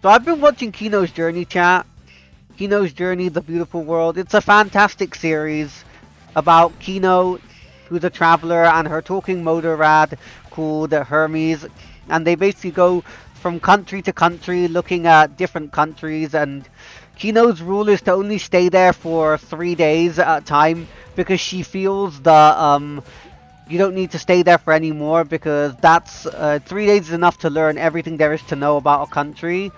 So I've been watching Kino's Journey, chat. Kino's Journey, The Beautiful World. It's a fantastic series about Kino, who's a traveler, and her talking motor rad called Hermes. And they basically go from country to country looking at different countries, and Kino's rule is to only stay there for 3 days at a time because she feels that you don't need to stay there for any more because that's 3 days is enough to learn everything there is to know about a country.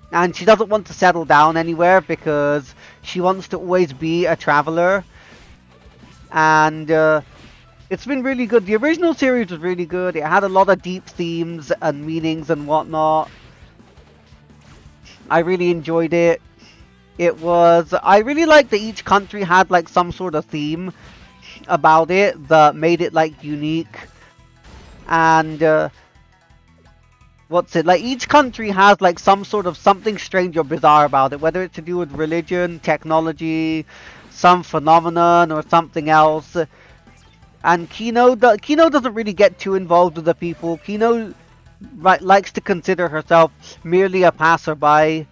And she doesn't want to settle down anywhere because she wants to always be a traveler. And it's been really good. The original series was really good. It had a lot of deep themes and meanings and whatnot. I really enjoyed it. I really liked that each country had like some sort of theme about it that made it like unique. And like each country has like some sort of something strange or bizarre about it, whether it's to do with religion, technology, some phenomenon or something else. And Kino doesn't really get too involved with the people. Kino likes to consider herself merely a passerby.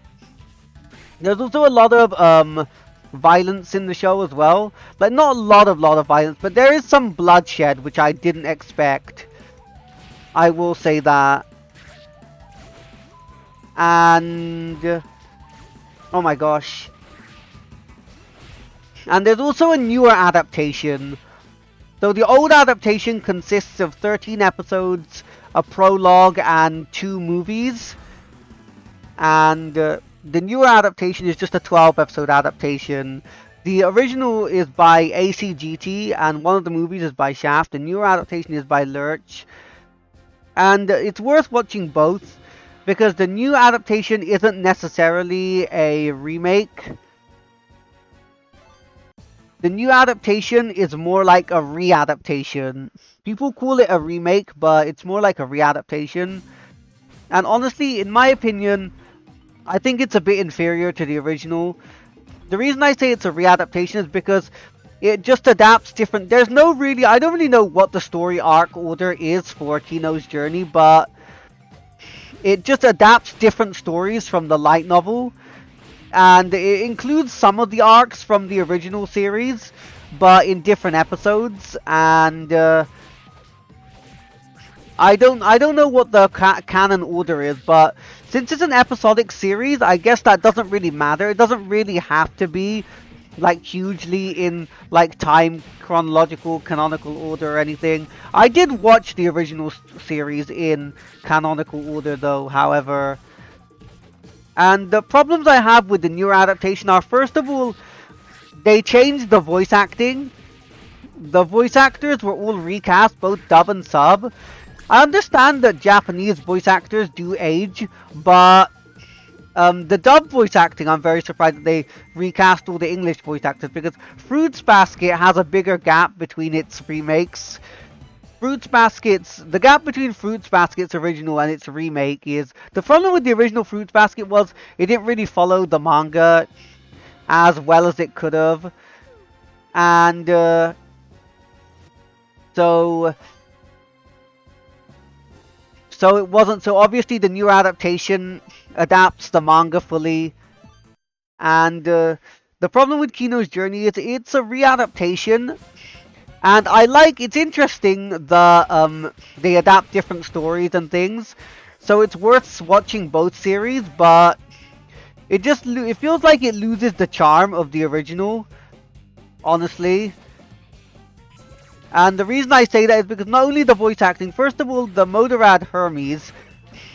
There's also a lot of violence in the show as well. Like not a lot of violence, but there is some bloodshed which I didn't expect. I will say that. And oh my gosh. And there's also a newer adaptation. So the old adaptation consists of 13 episodes, a prologue, and 2 movies. And the newer adaptation is just a 12-episode adaptation. The original is by ACGT, and one of the movies is by Shaft. The newer adaptation is by Lurch. And it's worth watching both, because the new adaptation isn't necessarily a remake. The new adaptation is more like a readaptation. People call it a remake, but it's more like a readaptation. And honestly, in my opinion, I think it's a bit inferior to the original. The reason I say it's a readaptation is because it just adapts different... I don't really know what the story arc order is for Kino's Journey, but it just adapts different stories from the light novel. And it includes some of the arcs from the original series, but in different episodes. And I don't know what the canon order is, but since it's an episodic series, I guess that doesn't really matter. It doesn't really have to be like hugely in like time chronological canonical order or anything. I did watch the original series in canonical order though, however. And the problems I have with the newer adaptation are, first of all, they changed the voice acting. The voice actors were all recast, both dub and sub. I understand that Japanese voice actors do age, but the dub voice acting, I'm very surprised that they recast all the English voice actors, because Fruits Basket has a bigger gap between its remakes. The gap between Fruits Basket's original and its remake is... The problem with the original Fruits Basket was it didn't really follow the manga as well as it could have. And so it wasn't... So obviously the new adaptation adapts the manga fully. And the problem with Kino's Journey is it's a readaptation. And it's interesting that they adapt different stories and things. So it's worth watching both series, but it feels like it loses the charm of the original, honestly. And the reason I say that is because not only the voice acting, first of all, the Motorrad Hermes,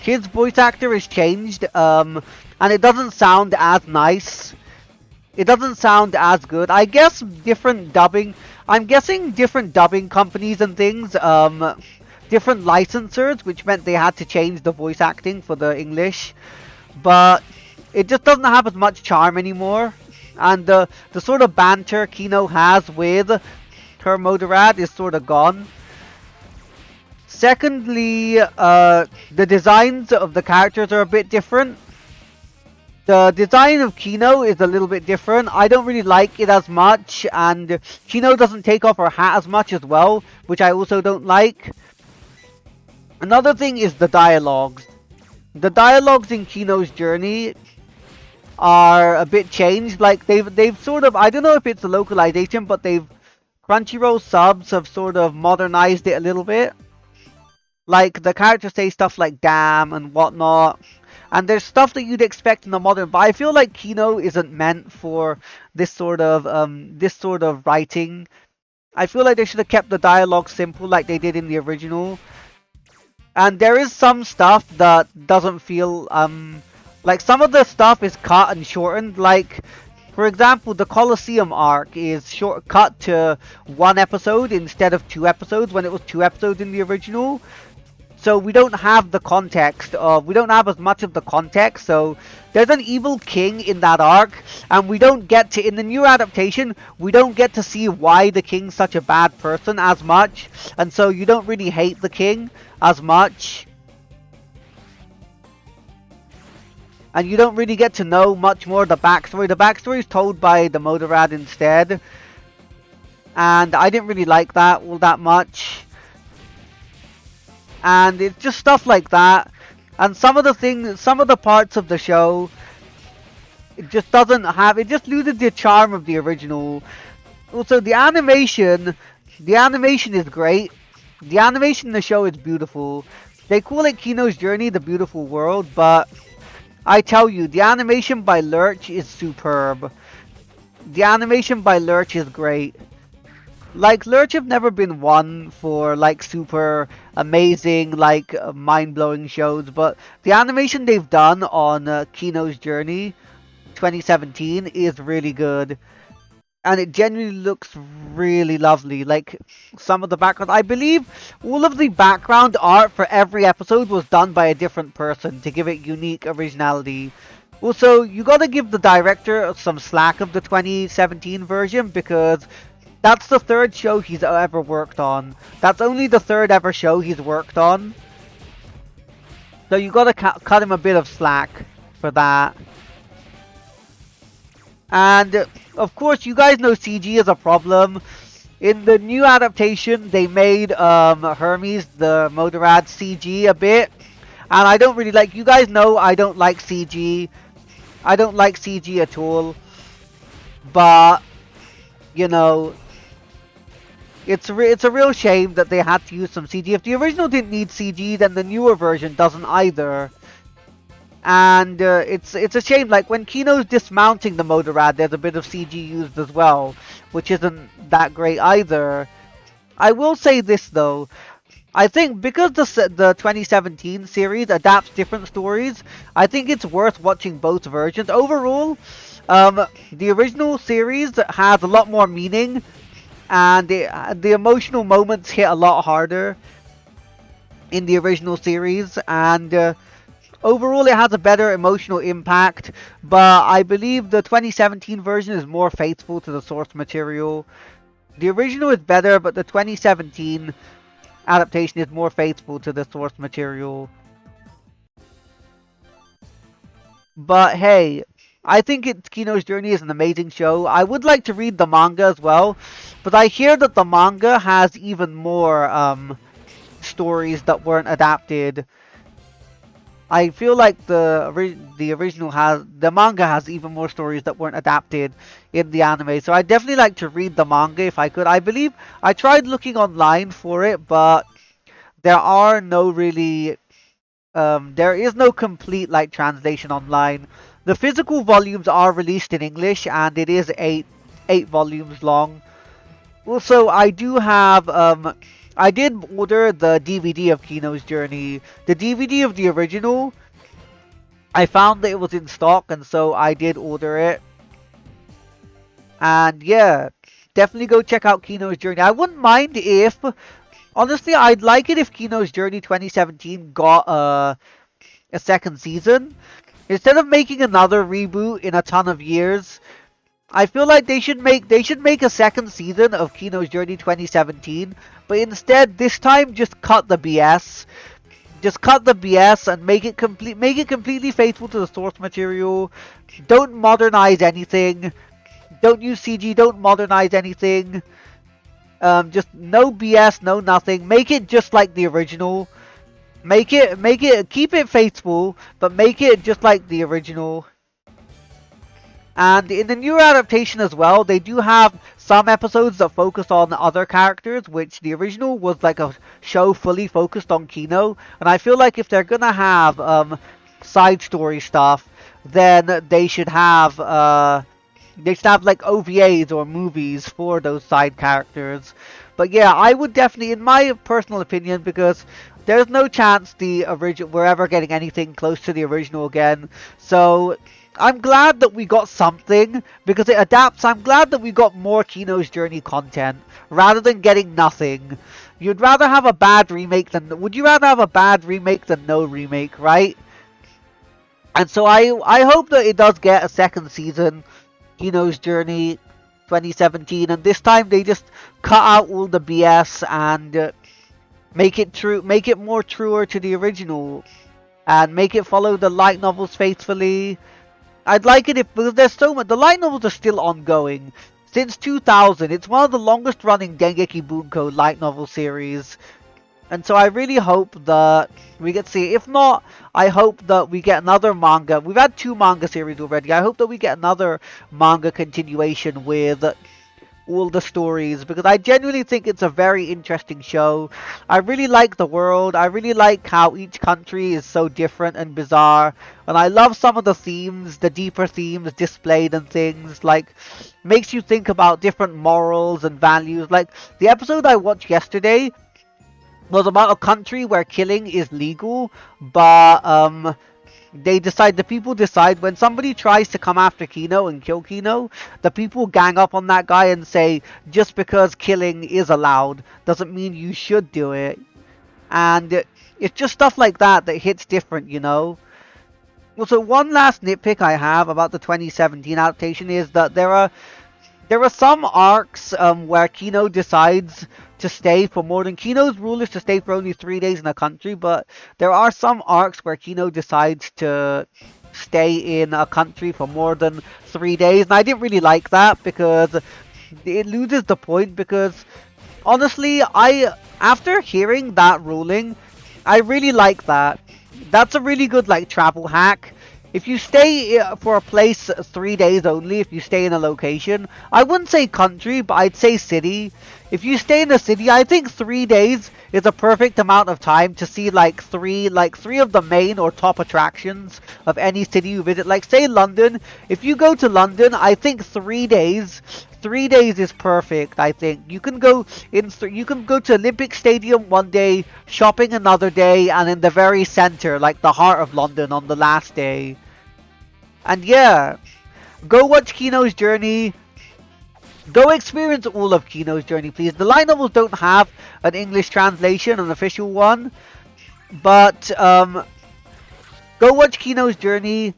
his voice actor is changed, and it doesn't sound as nice. It doesn't sound as good. I guess different dubbing... I'm guessing different dubbing companies and things, different licensors, which meant they had to change the voice acting for the English. But it just doesn't have as much charm anymore. And the sort of banter Kino has with her Motorrad is sort of gone. Secondly, the designs of the characters are a bit different. The design of Kino is a little bit different. I don't really like it as much, and Kino doesn't take off her hat as much as well, which I also don't like. Another thing is the dialogues. The dialogues in Kino's journey are a bit changed. Like they've sort of, I don't know if it's a localization, but they've Crunchyroll subs have sort of modernized it a little bit. Like the characters say stuff like "damn" and whatnot, and there's stuff that you'd expect in the modern. But I feel like Kino isn't meant for this sort of writing. I feel like they should have kept the dialogue simple like they did in the original. And there is some stuff that doesn't feel like some of the stuff is cut and shortened. Like for example, the Colosseum arc is cut to 1 episode instead of 2 episodes when it was 2 episodes in the original. So we don't have the context of, we don't have as much of the context. So there's an evil king in that arc, and we don't get to, in the new adaptation, we don't get to see why the king's such a bad person as much, and so you don't really hate the king as much. And you don't really get to know much more of the backstory. The backstory is told by the Motorrad instead, and I didn't really like that all that much. And it's just stuff like that. And some of the things, some of the parts of the show, it just doesn't have, it just loses the charm of the original. Also, the animation is great. The animation in the show is beautiful. They call it Kino's Journey, the Beautiful World, but I tell you, the animation by Lurch is superb. The animation by Lurch is great. Like, Lurch have never been one for, like, super amazing, like, mind-blowing shows, but the animation they've done on Kino's Journey 2017 is really good. And it genuinely looks really lovely. Like, some of the background, I believe all of the background art for every episode was done by a different person to give it unique originality. Also, you gotta give the director some slack of the 2017 version, because that's the third show he's ever worked on. That's only the third ever show he's worked on. So you gotta cut him a bit of slack for that. And of course, you guys know CG is a problem. In the new adaptation, they made Hermes, the Motorrad, CG a bit. And I don't really like, you guys know I don't like CG. I don't like CG at all. But, you know, it's a real shame that they had to use some CG. If the original didn't need CG, then the newer version doesn't either. And it's a shame. Like when Kino's dismounting the Motorrad, there's a bit of CG used as well, which isn't that great either. I will say this though. I think because the 2017 series adapts different stories, I think it's worth watching both versions. Overall, the original series has a lot more meaning, and the emotional moments hit a lot harder in the original series, and overall it has a better emotional impact, but I believe the 2017 version is more faithful to the source material. The original is better, but the 2017 adaptation is more faithful to the source material. But hey, I think Kino's Journey is an amazing show. I would like to read the manga as well, but I hear that the manga has even more stories that weren't adapted. I feel like the original has, the manga has even more stories that weren't adapted in the anime. So I'd definitely like to read the manga if I could. I believe I tried looking online for it, but there are no really there is no complete like translation online. The physical volumes are released in English, and it is eight volumes long. Also, I do have I did order the DVD of Kino's Journey. The DVD of the original, I found that it was in stock, and so I did order it. And yeah, definitely go check out Kino's Journey. I wouldn't mind if, honestly, I'd like it if Kino's Journey 2017 got a second season. Instead of making another reboot in a ton of years, I feel like they should make a second season of Kino's Journey 2017, but instead this time just cut the BS. Just cut the BS and make it completely faithful to the source material. Don't modernize anything. Don't use CG, don't modernize anything. Just no BS, no nothing. Make it just like the original. keep it faithful, but make it just like the original. And in the new adaptation as well, they do have some episodes that focus on other characters, which the original was like a show fully focused on Kino. And I feel like if they're gonna have side story stuff, then they should have like OVAs or movies for those side characters. But yeah, I would definitely, in my personal opinion, because there's no chance the original we're ever getting anything close to the original again. So I'm glad that we got something because it adapts. I'm glad that we got more Kino's Journey content rather than getting nothing. You'd rather have a bad remake than would you rather have a bad remake than no remake, right? And so I hope that it does get a second season, Kino's Journey 2017, and this time they just cut out all the BS and make it more truer to the original, and make it follow the light novels faithfully. I'd like it if, because there's so much, the light novels are still ongoing. Since 2000, it's one of the longest running Dengeki Bunko light novel series. And so I really hope that we get to see it. If not, I hope that we get another manga. We've had 2 manga series already. I hope that we get another manga continuation with all the stories, because I genuinely think it's a very interesting show. I really like the world. I really like how each country is so different and bizarre. And I love some of the themes, the deeper themes displayed and things. Like, makes you think about different morals and values. Like, the episode I watched yesterday was about a country where killing is legal, but the people decide when somebody tries to come after Kino and kill Kino, the people gang up on that guy and say just because killing is allowed doesn't mean you should do it. And it's just stuff like that that hits different, you know. Well, so one last nitpick I have about the 2017 adaptation is that there are some arcs where Kino decides to stay for more than Kino's rule is to stay for only 3 days in a country, but there are some arcs where Kino decides to stay in a country for more than 3 days, and I didn't really like that because it loses the point. Because honestly, I after hearing that ruling, I really like that. That's a really good like travel hack. If you stay for a place 3 days only, if you stay in a location, I wouldn't say country, but I'd say city. If you stay in a city, I think 3 days is a perfect amount of time to see like three of the main or top attractions of any city you visit. Like say London, if you go to London, I think 3 days. 3 days is perfect. I think you can go you can go to Olympic Stadium one day, shopping another day, and in the very center, like the heart of London, on the last day. And yeah, go watch Kino's Journey. Go experience all of Kino's Journey, please. The light novels don't have an English translation, an official one, but go watch Kino's Journey.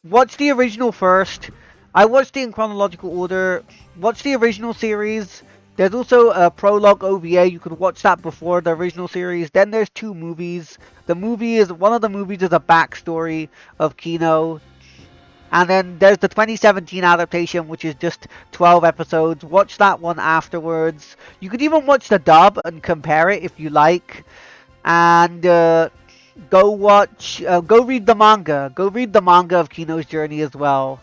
Watch the original first. I watched it in chronological order. Watch the original series. There's also a prologue OVA. You could watch that before the original series. Then there's 2 movies. One of the movies is a backstory of Kino. And then there's the 2017 adaptation, which is just 12 episodes. Watch that one afterwards. You could even watch the dub and compare it if you like. And go read the manga. Go read the manga of Kino's Journey as well.